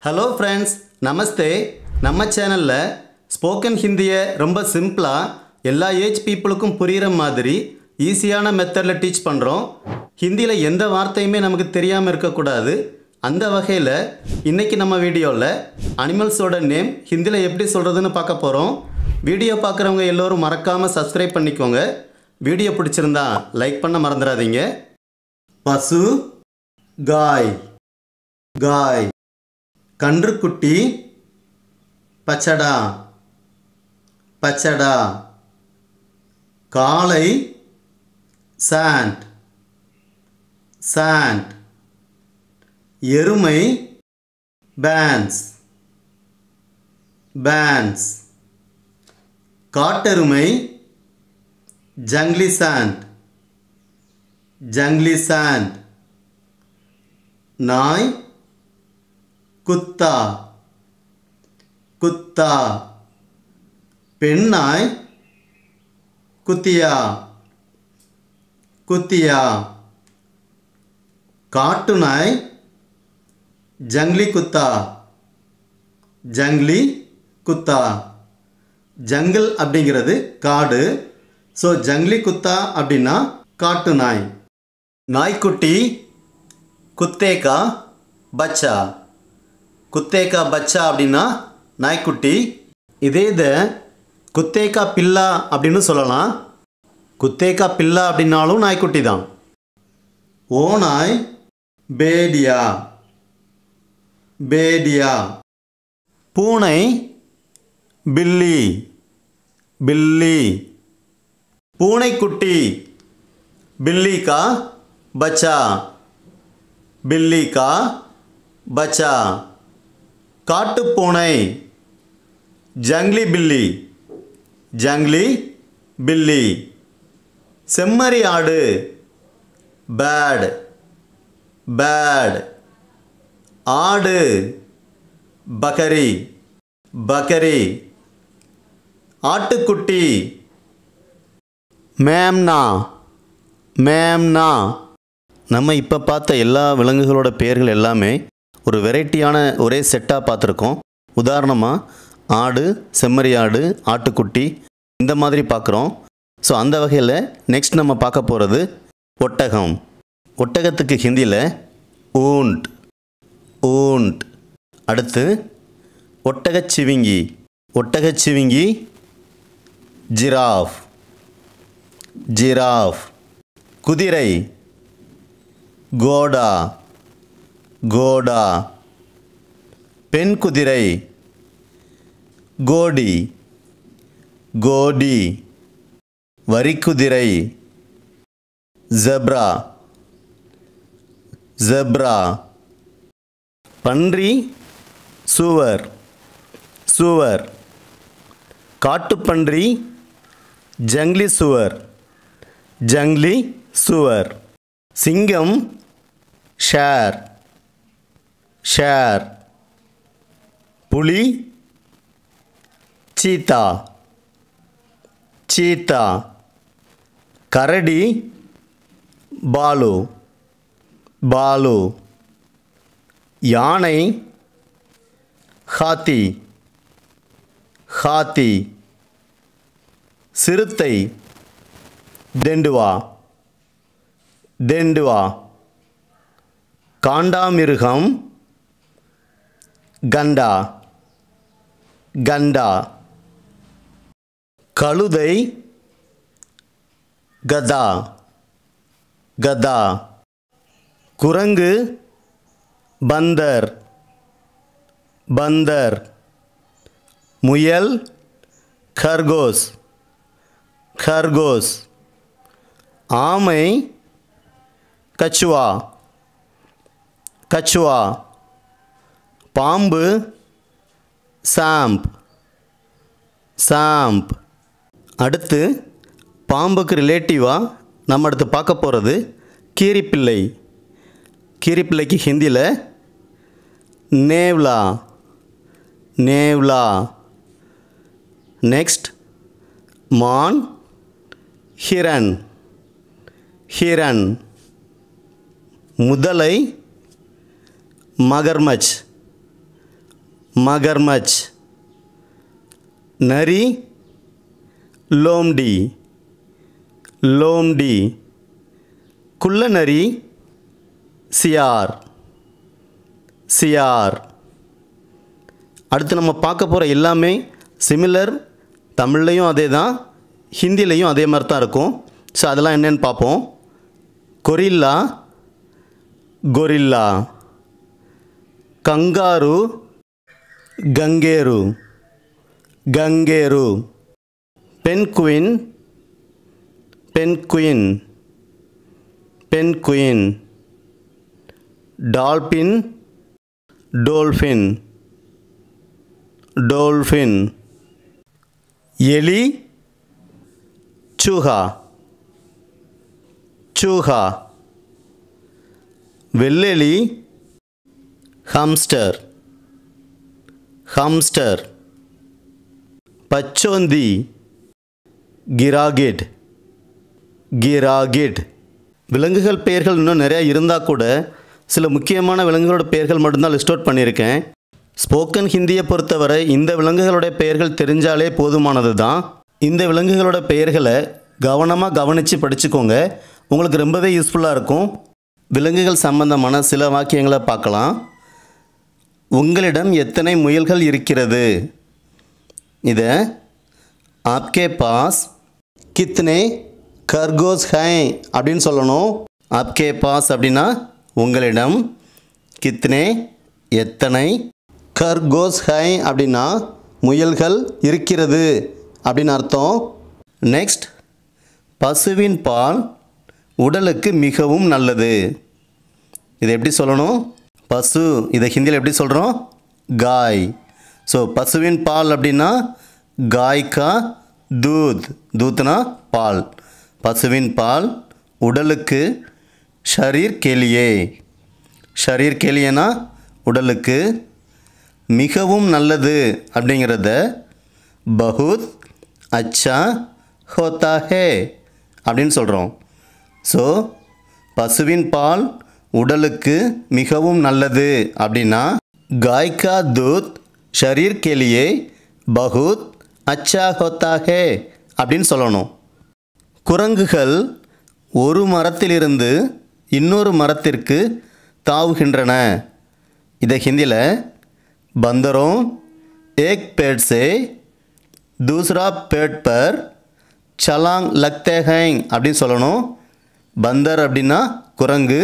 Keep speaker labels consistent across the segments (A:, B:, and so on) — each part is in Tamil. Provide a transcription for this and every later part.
A: ஹலோ ஃப்ரெண்ட்ஸ், நமஸ்தே. நம்ம சேனலில் ஸ்போக்கன் ஹிந்தியை ரொம்ப சிம்பிளாக எல்லா ஏஜ் பீப்புளுக்கும் புரிகிற மாதிரி ஈஸியான மெத்தடில் டீச் பண்ணுறோம். ஹிந்தியில் எந்த வார்த்தையுமே நமக்கு தெரியாமல் இருக்கக்கூடாது. அந்த வகையில் இன்றைக்கி நம்ம வீடியோவில் அனிமல்ஸோட நேம் ஹிந்தியில் எப்படி சொல்கிறதுன்னு பார்க்க போகிறோம். வீடியோ பார்க்குறவங்க எல்லோரும் மறக்காமல் சப்ஸ்கிரைப் பண்ணிக்கோங்க. வீடியோ பிடிச்சிருந்தா லைக் பண்ண மறந்துடாதீங்க. பசு, காய், காய். கன்றுக்குட்டி, பச்சடா, பச்சடா. காளை, சாண்ட், சாண்ட். எருமை, பேன்ஸ், பேன்ஸ். காட்டெருமை, ஜங்லி சாண்ட், ஜங்லி சாண்ட். நாய், குத்தா, குத்தா. பெண்ணாய், குத்தியா, குத்தியா. காட்டுநாய், ஜங்லி குத்தா, ஜங்லி குத்தா. ஜங்கிள் அப்படிங்கிறது காடு. ஸோ ஜங்லி குத்தா அப்படின்னா காட்டு நாய். நாய்க்குட்டி, குத்தேகா பச்சா, குத்தேகா பச்சா அப்படின்னா நாய்க்குட்டி. இதே இதை குத்தேகா பில்லா அப்படின்னு சொல்லலாம். குத்தேகா பில்லா அப்படின்னாலும் நாய்க்குட்டி தான். ஓநாய், பேடியா, பேடியா. பூனை, பில்லி, பில்லி. பூனைக்குட்டி, பில்லி கா பச்சா, பில்லி கா பச்சா. காட்டுப்பூனை, ஜங்லி பில்லி, ஜங்லி பில்லி. செம்மறி ஆடு, பேட், பேட். ஆடு, பக்கரி, பக்கரி. ஆட்டுக்குட்டி, மேம்னா, மேம்னா. நம்ம இப்போ பார்த்த எல்லா விலங்குகளோட பெயர்கள் எல்லாமே ஒரு வெரைட்டியான ஒரே செட்டாக பார்த்துருக்கோம். உதாரணமாக ஆடு, செம்மறி ஆடு, ஆட்டுக்குட்டி இந்த மாதிரி பார்க்குறோம். ஸோ அந்த வகையில் நெக்ஸ்ட் நம்ம பார்க்க போகிறது ஒட்டகம். ஒட்டகத்துக்கு ஹிந்தியில் ஊண்ட், ஊண்ட். அடுத்து ஒட்டகச்சிவிங்கி, ஒட்டகச்சிவிங்கி. Giraffe, giraffe. குதிரை, கோடா, கோடா. பெண் குதிரை, கோடி, கோடி. வரிக்குதிரை, ஜெப்ரா, ஜெப்ரா. பன்றி, சூவர், சூவர். காட்டுப்பன்றி, ஜங்லி சுவர், ஜங்லி சுவர். சிங்கம், ஷேர், ஷேர். புலி, சீத்தா, சீத்தா. கரடி, பாலு, பாலு. யானை, ஹாத்தி, ஹாத்தி. சிறுத்தை, தெண்டுவா, தெண்டுவா. காண்டாமிருகம், கண்டா, கண்டா. கழுதை, கதா, கதா. குரங்கு, பந்தர், பந்தர். முயல், खरगोश, खरगोश. आमै, कछुआ, कछुआ. पाम्बु, सांप, सांप. அடுத்து பாம்புக்கு ரிலேட்டிவாக நம்ம அடுத்து பார்க்க போகிறது கீரிப்பிள்ளை. கீரிப்பிள்ளைக்கு ஹிந்தியில் நேவ்லா, நேவ்லா. நெக்ஸ்ட் மான், ஹிரன், ஹிரன். முதலை, மகர்மச், मगरमच्छ। नरी लोमड़ी, लोमड़ी। कुल्ल नरी सियार, सियार। அடுத்து நம்ம பார்க்க போகிற எல்லாமே சிமிலர், தமிழ்லையும் அதே தான், ஹிந்திலையும் அதே மாதிரி தான் இருக்கும். ஸோ அதெல்லாம் என்னென்னு பார்ப்போம். Gorilla, gorilla. Kangaroo, kangaroo, kangaroo. Penguin, penguin, penguin. Dolphin, dolphin, dolphin. एली, चूहा, चूहा. वेल्लेली, hamster, hamster. पच्चोंदी, गिरागिड, गिरागिड. விலங்குகள் பெயர்கள் இன்னும் நிறையா இருந்தால் கூட சில முக்கியமான விலங்குகளோட பெயர்கள் மட்டும்தான் லிஸ்ட் அவுட் பண்ணியிருக்கேன். ஸ்போக்கன் ஹிந்தியை பொறுத்தவரை இந்த விலங்குகளோட பெயர்கள் தெரிஞ்சாலே போதுமானது தான். இந்த விலங்குகளோட பெயர்களை கவனமாக கவனித்து படிச்சுக்கோங்க, உங்களுக்கு ரொம்பவே யூஸ்ஃபுல்லாக இருக்கும். விலங்குகள் சம்பந்தமான சில வாக்கியங்களை பார்க்கலாம். உங்களிடம் எத்தனை முயல்கள் இருக்கிறது? இதை ஆப்கே பாஸ் கித்னே கர்கோஸ் ஹை அப்படின்னு சொல்லணும். ஆப்கே பாஸ் அப்படின்னா உங்களிடம், கித்னே எத்தனை, கர்கோஸ் ஹை அப்படின்னா முயல்கள் இருக்கிறது அப்படின்னு அர்த்தம். நெக்ஸ்ட், பசுவின் பால் உடலுக்கு மிகவும் நல்லது. இதை எப்படி சொல்லணும்? பசு, இதை ஹிந்தியில் எப்படி சொல்கிறோம்? காய். ஸோ பசுவின் பால் அப்படின்னா காய் கா தூத், தூத்னா பால். பசுவின் பால் உடலுக்கு, ஷரீர் கேலியே, ஷரீர் கேலியேனா உடலுக்கு, மிகவும் நல்லது அப்படிங்கிறத பஹுத் அச்சா ஹோத்தா ஹே அப்படின்னு சொல்கிறோம். ஸோ பசுவின் பால் உடலுக்கு மிகவும் நல்லது அப்படின்னா காய் கா தூத் ஷரீர் கேலியே பஹுத் அச்சா ஹோத்தா ஹே அப்படின்னு சொல்லணும். குரங்குகள் ஒரு மரத்திலிருந்து இன்னொரு மரத்திற்கு தாவுகின்றன. இதை ஹிந்தியில் बंदरों एक पेड़ से दूसरा पेड़ पर छलांग लगते हैं அப்படின்னு சொல்லணும். பந்தர் அப்படின்னா குரங்கு,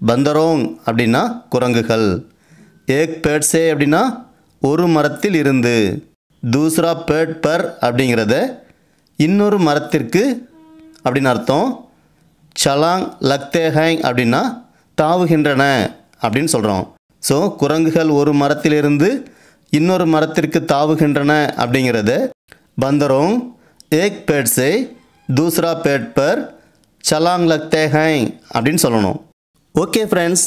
A: பந்தரோங் அப்படின்னா குரங்குகள். ஏக் பேட் சே அப்படின்னா ஒரு மரத்தில் இருந்து, தூசரா பேட் பர் அப்படிங்கிறத இன்னொரு மரத்திற்கு அப்படின்னு அர்த்தம். சலாங் லக்தே ஹைங் அப்படின்னா தாவுகின்றன அப்படின்னு சொல்கிறோம். ஸோ குரங்குகள் ஒரு மரத்திலிருந்து இன்னொரு மரத்திற்கு தாவுகின்றன அப்படிங்கிறத பந்தரோங் ஏக் பேட் சே தூசரா பேட் பர் சலாங் லக்தே ஹைங் அப்படின்னு சொல்லணும். ஓகே ஃப்ரெண்ட்ஸ்,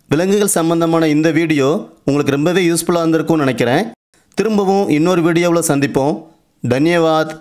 A: விலங்குகள் சம்பந்தமான இந்த வீடியோ உங்களுக்கு ரொம்பவே யூஸ்ஃபுல்லாக இருந்திருக்கும்னு நினைக்கிறேன். திரும்பவும் இன்னொரு வீடியோவில் சந்திப்போம். தன்யவாத்.